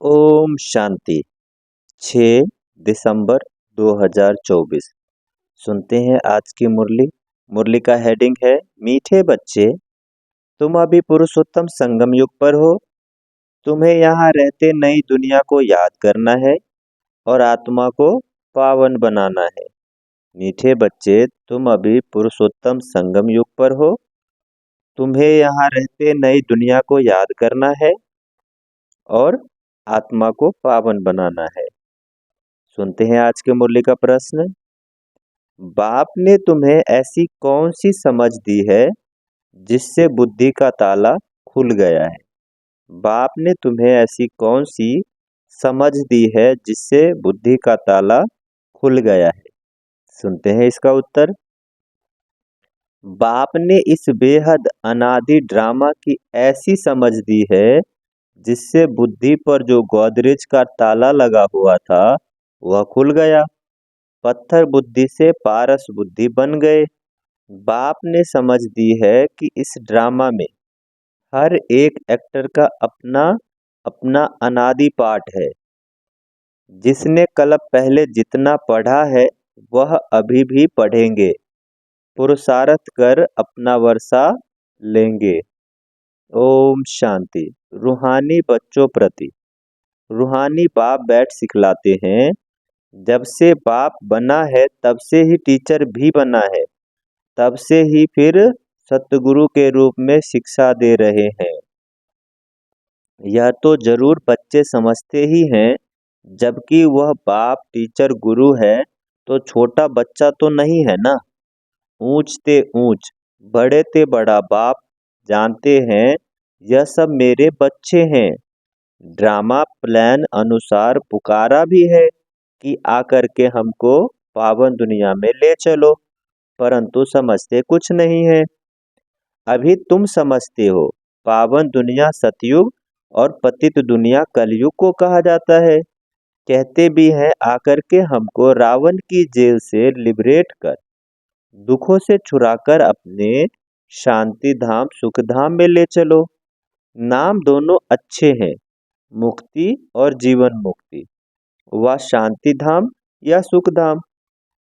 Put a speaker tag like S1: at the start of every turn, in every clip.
S1: ओम शांति। 6 दिसंबर 2024। सुनते हैं आज की मुरली। मुरली का हेडिंग है मीठे बच्चे, तुम अभी पुरुषोत्तम संगम युग पर हो। तुम्हें यहाँ रहते नई दुनिया को याद करना है और आत्मा को पावन बनाना है। मीठे बच्चे, तुम अभी पुरुषोत्तम संगम युग पर हो। तुम्हें यहाँ रहते नई दुनिया को याद करना है और आत्मा को पावन बनाना है। सुनते हैं आज के मुरली का प्रश्न। बाप ने तुम्हें ऐसी कौन सी समझ दी है जिससे बुद्धि का ताला खुल गया है? बाप ने तुम्हें ऐसी कौन सी समझ दी है जिससे बुद्धि का ताला खुल गया है? सुनते हैं इसका उत्तर। बाप ने इस बेहद अनादि ड्रामा की ऐसी समझ दी है जिससे बुद्धि पर जो गोदरेज का ताला लगा हुआ था वह खुल गया। पत्थर बुद्धि से पारस बुद्धि बन गए। बाप ने समझ दी है कि इस ड्रामा में हर एक एक्टर का अपना अपना अनादि पाठ है। जिसने कल्प पहले जितना पढ़ा है वह अभी भी पढ़ेंगे, पुरुषार्थ कर अपना वर्षा लेंगे। ओम शांति। रूहानी बच्चों प्रति रूहानी बाप बैठ सिखलाते हैं। जब से बाप बना है तब से ही टीचर भी बना है, तब से ही फिर सतगुरु के रूप में शिक्षा दे रहे हैं। यह तो जरूर बच्चे समझते ही हैं, जबकि वह बाप टीचर गुरु है तो छोटा बच्चा तो नहीं है ना। ऊंच ते ऊंच, बड़े ते बड़ा बाप जानते हैं यह सब मेरे बच्चे हैं। ड्रामा प्लान अनुसार पुकारा भी है कि आकर के हमको पावन दुनिया में ले चलो, परंतु समझते कुछ नहीं है। अभी तुम समझते हो पावन दुनिया सतयुग और पतित दुनिया कलयुग को कहा जाता है। कहते भी हैं आकर के हमको रावण की जेल से लिबरेट कर, दुखों से छुड़ाकर अपने शांति धाम सुख धाम में ले चलो। नाम दोनों अच्छे हैं, मुक्ति और जीवन मुक्ति, वह शांति धाम या सुख धाम।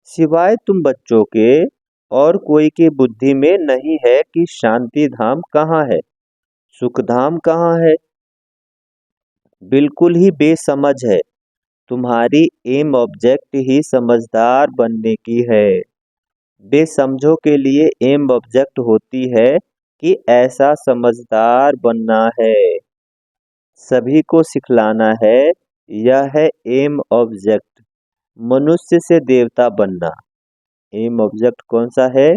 S1: सिवाय तुम बच्चों के और कोई की बुद्धि में नहीं है कि शांति धाम कहाँ है, सुख धाम कहाँ है। बिल्कुल ही बेसमझ है। तुम्हारी एम ऑब्जेक्ट ही समझदार बनने की है। बेसमझों के लिए एम ऑब्जेक्ट होती है कि ऐसा समझदार बनना है, सभी को सिखलाना है। यह है एम ऑब्जेक्ट, मनुष्य से देवता बनना। एम ऑब्जेक्ट कौन सा है?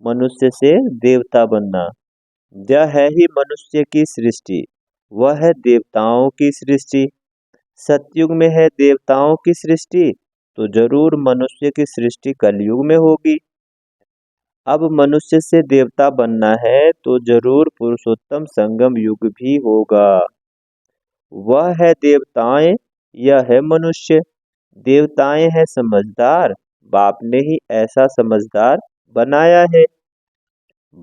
S1: मनुष्य से देवता बनना। यह है ही मनुष्य की सृष्टि, वह है देवताओं की सृष्टि। सतयुग में है देवताओं की सृष्टि, तो जरूर मनुष्य की सृष्टि कलयुग में होगी। अब मनुष्य से देवता बनना है तो जरूर पुरुषोत्तम संगम युग भी होगा। वह है देवताएं, यह है मनुष्य। देवताएं हैं समझदार, बाप ने ही ऐसा समझदार बनाया है।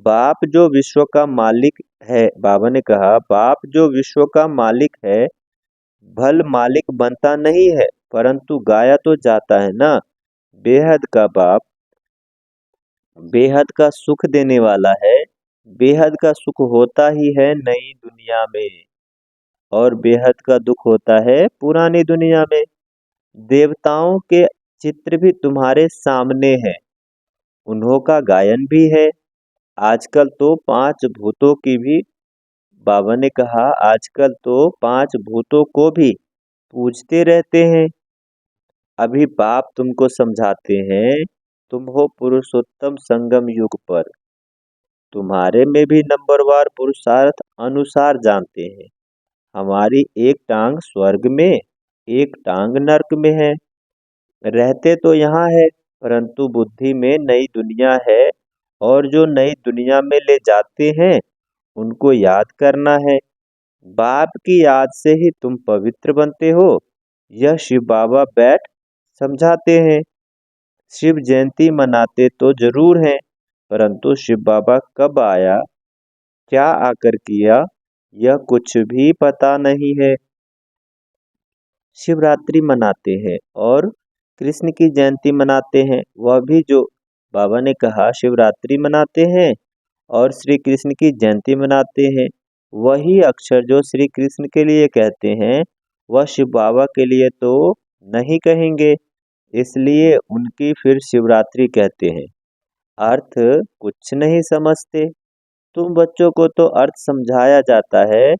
S1: बाप जो विश्व का मालिक है, बाबा ने कहा बाप जो विश्व का मालिक है, भल मालिक बनता नहीं है परंतु गाया तो जाता है ना। बेहद का बाप बेहद का सुख देने वाला है। बेहद का सुख होता ही है नई दुनिया में और बेहद का दुख होता है पुरानी दुनिया में। देवताओं के चित्र भी तुम्हारे सामने है, उन्हों का गायन भी है। आजकल तो 5 भूतों की भी, बाबा ने कहा आजकल तो 5 भूतों को भी पूजते रहते हैं। अभी बाप तुमको समझाते हैं, तुम हो पुरुषोत्तम संगम युग पर, तुम्हारे में भी नंबरवार पुरुषार्थ अनुसार जानते हैं। हमारी एक टांग स्वर्ग में, एक टांग नरक में है। रहते तो यहाँ है परंतु बुद्धि में नई दुनिया है, और जो नई दुनिया में ले जाते हैं उनको याद करना है। बाप की याद से ही तुम पवित्र बनते हो, यह शिव बाबा बैठ समझाते हैं। शिव जयंती मनाते तो जरूर हैं, परंतु शिव बाबा कब आया, क्या आकर किया, यह कुछ भी पता नहीं है। शिवरात्रि मनाते हैं और कृष्ण की जयंती मनाते हैं। वह भी जो बाबा ने कहा शिवरात्रि मनाते हैं और श्री कृष्ण की जयंती मनाते हैं, वही अक्षर जो श्री कृष्ण के लिए कहते हैं वह शिव बाबा के लिए तो नहीं कहेंगे, इसलिए उनकी फिर शिवरात्रि कहते हैं। अर्थ कुछ नहीं समझते। तुम बच्चों को तो अर्थ समझाया जाता है।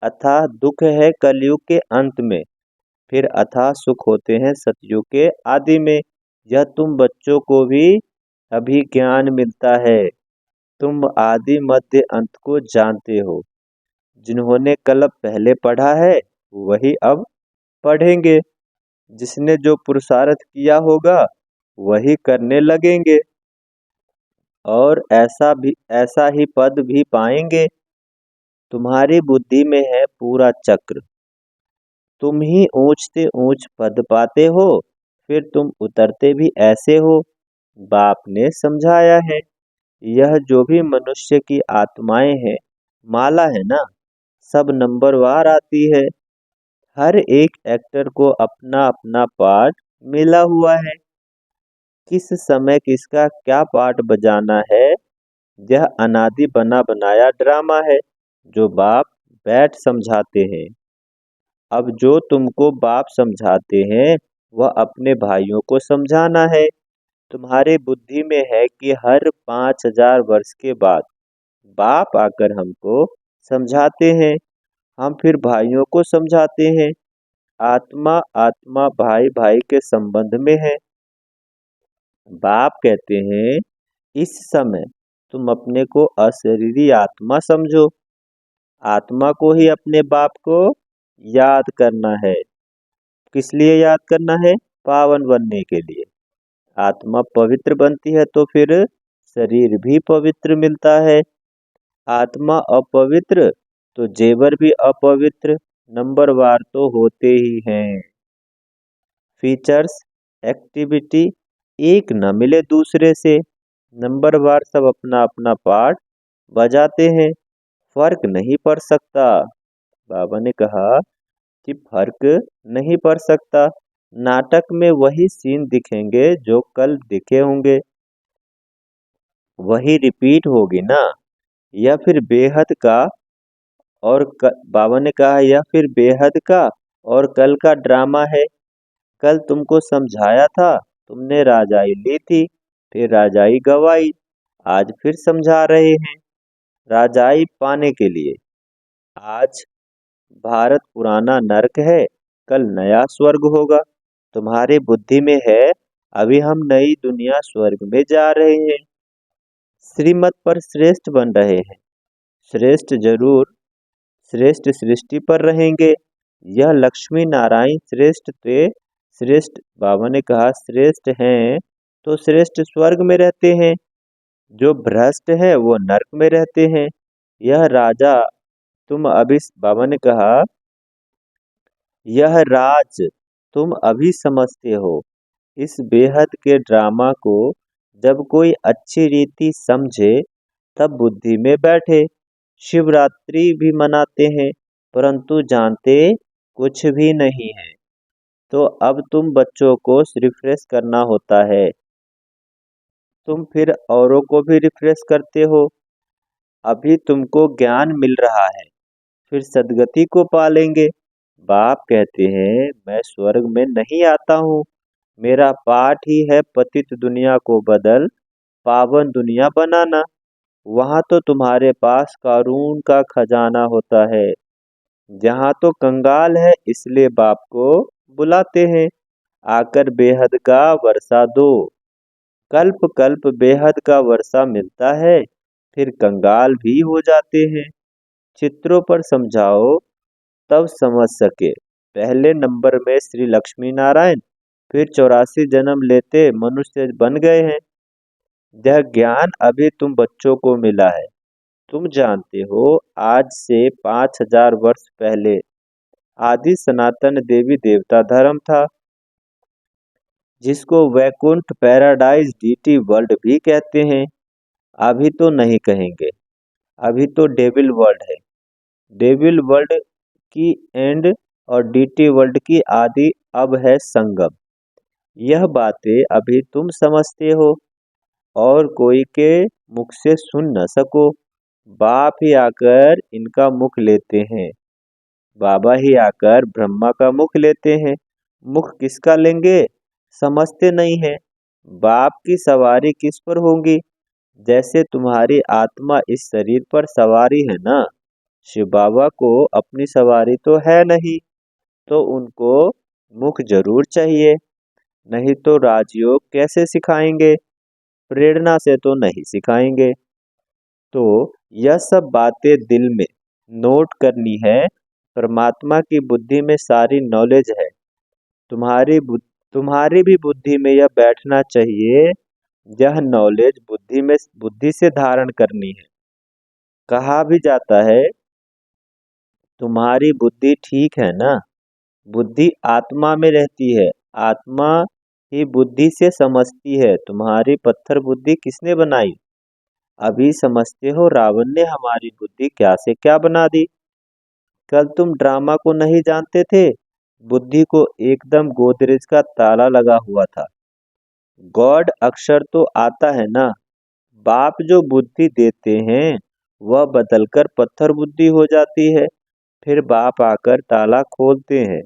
S1: अथाह दुख है कलयुग के अंत में, फिर अथाह सुख होते हैं सतयुग के आदि में। यह तुम बच्चों को भी अभी ज्ञान मिलता है। तुम आदि मध्य अंत को जानते हो। जिन्होंने कल पहले पढ़ा है वही अब पढ़ेंगे। जिसने जो पुरुषार्थ किया होगा वही करने लगेंगे और ऐसा ही पद भी पाएंगे। तुम्हारी बुद्धि में है पूरा चक्र। तुम ही ऊंचते ऊंच पद पाते हो, फिर तुम उतरते भी ऐसे हो। बाप ने समझाया है। यह जो भी मनुष्य की आत्माएं हैं, माला है ना, सब नंबरवार आती है। हर एक एक्टर को अपना अपना पार्ट मिला हुआ है। किस समय किसका क्या पार्ट बजाना है, यह अनादि बना बनाया ड्रामा है जो बाप बैठ समझाते हैं। अब जो तुमको बाप समझाते हैं वह अपने भाइयों को समझाना है। तुम्हारे बुद्धि में है कि हर 5,000 वर्ष के बाद बाप आकर हमको समझाते हैं, हम फिर भाइयों को समझाते हैं। आत्मा आत्मा भाई भाई के संबंध में है। बाप कहते हैं इस समय तुम अपने को अशरीरी आत्मा समझो। आत्मा को ही अपने बाप को याद करना है। किस लिए याद करना है? पावन बनने के लिए। आत्मा पवित्र बनती है तो फिर शरीर भी पवित्र मिलता है। आत्मा अपवित्र तो जेवर भी अपवित्र, नंबरवार तो होते ही हैं। फीचर्स, एक्टिविटी एक न मिले दूसरे से। नंबरवार सब अपना अपना पार्ट बजाते हैं। फर्क नहीं पड़ सकता। बाबा ने कहा कि फर्क नहीं पड़ सकता। नाटक में वही सीन दिखेंगे जो कल दिखे होंगे, वही रिपीट होगी ना। या फिर बेहद का बाबा ने कहा यह फिर बेहद का और कल का ड्रामा है। कल तुमको समझाया था, तुमने राजाई ली थी, फिर राजाई गवाई। आज फिर समझा रहे हैं राजाई पाने के लिए। आज भारत पुराना नरक है, कल नया स्वर्ग होगा। तुम्हारे बुद्धि में है अभी हम नई दुनिया स्वर्ग में जा रहे हैं, श्रीमत पर श्रेष्ठ बन रहे हैं। श्रेष्ठ जरूर, श्रेष्ठ सृष्टि पर रहेंगे। यह लक्ष्मी नारायण श्रेष्ठ थे। श्रेष्ठ बाबा ने कहा श्रेष्ठ हैं तो श्रेष्ठ स्वर्ग में रहते हैं। जो भ्रष्ट है वो नरक में रहते हैं। यह राजा तुम अभी बाबा ने कहा यह राज तुम अभी समझते हो। इस बेहद के ड्रामा को जब कोई अच्छी रीति समझे तब बुद्धि में बैठे। शिवरात्रि भी मनाते हैं परंतु जानते कुछ भी नहीं है। तो अब तुम बच्चों को रिफ्रेश करना होता है। तुम फिर औरों को भी रिफ्रेश करते हो। अभी तुमको ज्ञान मिल रहा है, फिर सदगति को पालेंगे। बाप कहते हैं मैं स्वर्ग में नहीं आता हूँ। मेरा पाठ ही है पतित दुनिया को बदल पावन दुनिया बनाना। वहां तो तुम्हारे पास कारून का खजाना होता है। जहाँ तो कंगाल है इसलिए बाप को बुलाते हैं, आकर बेहद का वर्षा दो। कल्प कल्प बेहद का वर्षा मिलता है, फिर कंगाल भी हो जाते हैं। चित्रों पर समझाओ तब समझ सके। पहले नंबर में श्री लक्ष्मी नारायण, फिर 84 जन्म लेते मनुष्य बन गए हैं। यह ज्ञान अभी तुम बच्चों को मिला है। तुम जानते हो आज से 5,000 वर्ष पहले आदि सनातन देवी देवता धर्म था, जिसको वैकुंठ पैराडाइज डीटी वर्ल्ड भी कहते हैं। अभी तो नहीं कहेंगे, अभी तो डेविल वर्ल्ड है। डेविल वर्ल्ड की एंड और डीटी वर्ल्ड की आदि अब है संगम। यह बातें अभी तुम समझते हो और कोई के मुख से सुन न सको। बाप ही आकर इनका मुख लेते हैं, बाबा ही आकर ब्रह्मा का मुख लेते हैं। मुख किसका लेंगे समझते नहीं है। बाप की सवारी किस पर होगी? जैसे तुम्हारी आत्मा इस शरीर पर सवारी है ना, शिव बाबा को अपनी सवारी तो है नहीं, तो उनको मुख जरूर चाहिए, नहीं तो राजयोग कैसे सिखाएंगे? प्रेरणा से तो नहीं सिखाएंगे। तो यह सब बातें दिल में नोट करनी है। परमात्मा की बुद्धि में सारी नॉलेज है। तुम्हारी भी बुद्धि में यह बैठना चाहिए। यह नॉलेज बुद्धि से धारण करनी है। कहा भी जाता है तुम्हारी बुद्धि ठीक है ना। बुद्धि आत्मा में रहती है, आत्मा ही बुद्धि से समझती है। तुम्हारी पत्थर बुद्धि किसने बनाई? अभी समझते हो रावण ने हमारी बुद्धि क्या से क्या बना दी। कल तुम ड्रामा को नहीं जानते थे, बुद्धि को एकदम गोदरेज का ताला लगा हुआ था। गॉड अक्षर तो आता है ना। बाप जो बुद्धि देते हैं वह बदलकर पत्थर बुद्धि हो जाती है। फिर बाप आकर ताला खोलते हैं।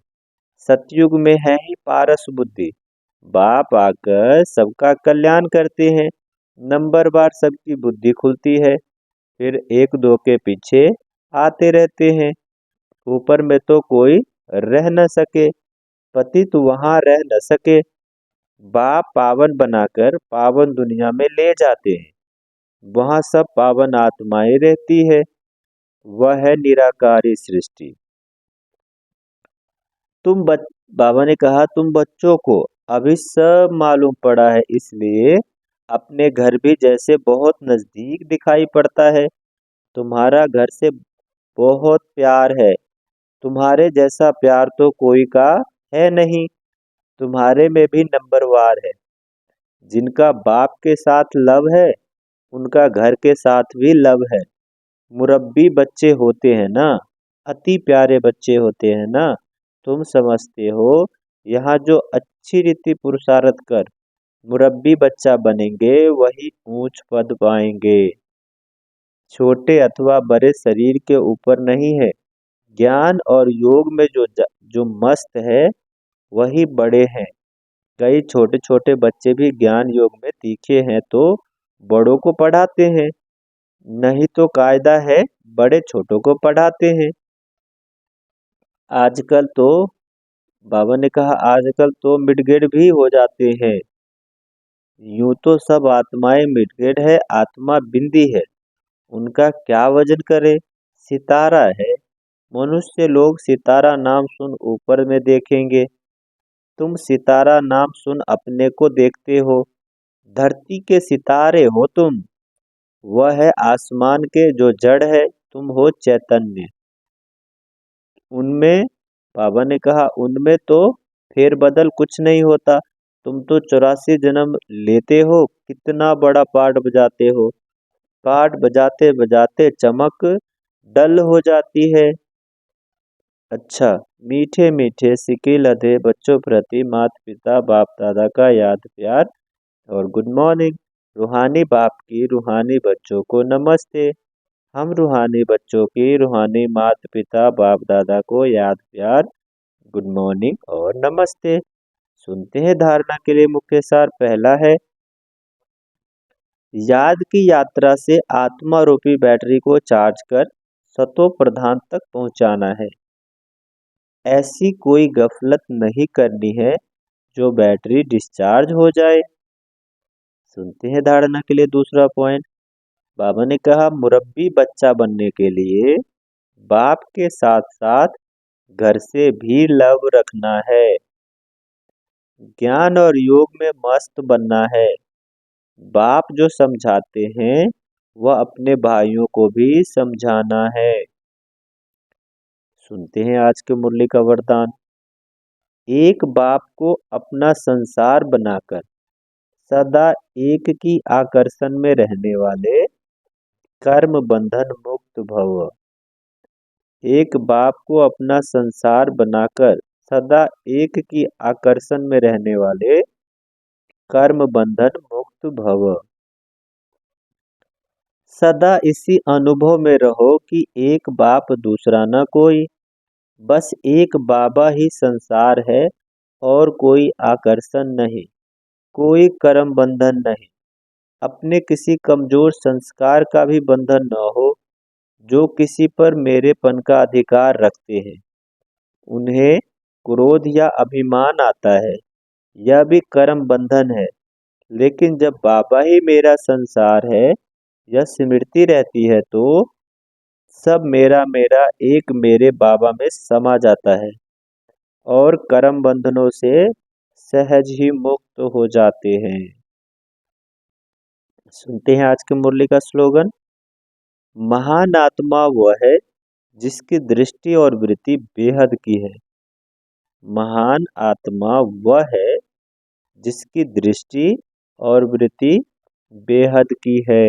S1: सतयुग में है ही पारस बुद्धि। बाप आकर सबका कल्याण करते हैं। नंबर बार सबकी बुद्धि खुलती है। फिर एक दो के पीछे आते रहते हैं। ऊपर में तो कोई रह न सके, पति तो वहां रह न सके। बाप पावन बनाकर पावन दुनिया में ले जाते हैं। वहां सब पावन आत्माएं रहती है। वह है निराकारी सृष्टि। तुम बच बाबा ने कहा तुम बच्चों को अभी सब मालूम पड़ा है, इसलिए अपने घर भी जैसे बहुत नजदीक दिखाई पड़ता है। तुम्हारा घर से बहुत प्यार है। तुम्हारे जैसा प्यार तो कोई का है नहीं। तुम्हारे में भी नंबरवार है। जिनका बाप के साथ लव है उनका घर के साथ भी लव है। मुरब्बी बच्चे होते हैं ना, अति प्यारे बच्चे होते हैं ना। तुम समझते हो यहाँ जो अच्छी रीति पुरुषार्थ कर मुरब्बी बच्चा बनेंगे वही ऊंच पद पाएंगे। छोटे अथवा बड़े शरीर के ऊपर नहीं है। ज्ञान और योग में जो मस्त है वही बड़े हैं। कई छोटे छोटे बच्चे भी ज्ञान योग में तीखे हैं तो बड़ों को पढ़ाते हैं, नहीं तो कायदा है बड़े छोटों को पढ़ाते हैं। आजकल तो बाबा ने कहा आजकल तो मिडगेड भी हो जाते हैं। यूं तो सब आत्माएं मिडगेड है, आत्मा बिंदी है, उनका क्या वजन करे? सितारा है। मनुष्य लोग सितारा नाम सुन ऊपर में देखेंगे। तुम सितारा नाम सुन अपने को देखते हो। धरती के सितारे हो तुम। वह है आसमान के जो जड़ है, तुम हो चैतन्य। उनमें बाबा ने कहा उनमें तो फेरबदल कुछ नहीं होता। तुम तो 84 जन्म लेते हो, कितना बड़ा पार्ट बजाते हो। पार्ट बजाते बजाते चमक डल हो जाती है। अच्छा, मीठे मीठे सिके लदे बच्चों प्रति माता पिता बाप दादा का याद प्यार और गुड मॉर्निंग। रूहानी बाप की रूहानी बच्चों को नमस्ते। हम रूहानी बच्चों की रूहानी माता पिता बाप दादा को याद प्यार, गुड मॉर्निंग और नमस्ते। सुनते हैं धारणा के लिए मुख्य सार। पहला है याद की यात्रा से आत्मा रूपी बैटरी को चार्ज कर सतो प्रधान तक पहुंचाना है। ऐसी कोई गफलत नहीं करनी है जो बैटरी डिस्चार्ज हो जाए। सुनते हैं धारणा के लिए दूसरा पॉइंट। बाबा ने कहा मुरब्बी बच्चा बनने के लिए बाप के साथ साथ घर से भी लव रखना है। ज्ञान और योग में मस्त बनना है। बाप जो समझाते हैं वह अपने भाइयों को भी समझाना है। सुनते हैं आज के मुरली का वरदान। एक बाप को अपना संसार बनाकर सदा एक की आकर्षण में रहने वाले कर्म बंधन मुक्त भव। एक बाप को अपना संसार बनाकर सदा एक की आकर्षण में रहने वाले कर्म बंधन मुक्त भव। सदा इसी अनुभव में रहो कि एक बाप दूसरा न कोई, बस एक बाबा ही संसार है और कोई आकर्षण नहीं, कोई कर्म बंधन नहीं। अपने किसी कमजोर संस्कार का भी बंधन न हो, जो किसी पर मेरेपन का अधिकार रखते हैं। उन्हें क्रोध या अभिमान आता है, यह भी कर्म बंधन है। लेकिन जब बाबा ही मेरा संसार है, यह स्मृति रहती है तो सब मेरा मेरा एक मेरे बाबा में समा जाता है और कर्म बंधनों से सहज ही मुक्त हो जाते हैं। सुनते हैं आज के मुरली का स्लोगन। महान आत्मा वह है जिसकी दृष्टि और वृत्ति बेहद की है। महान आत्मा वह है जिसकी दृष्टि और वृत्ति बेहद की है।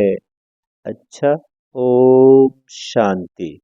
S1: अच्छा, ओम शांति।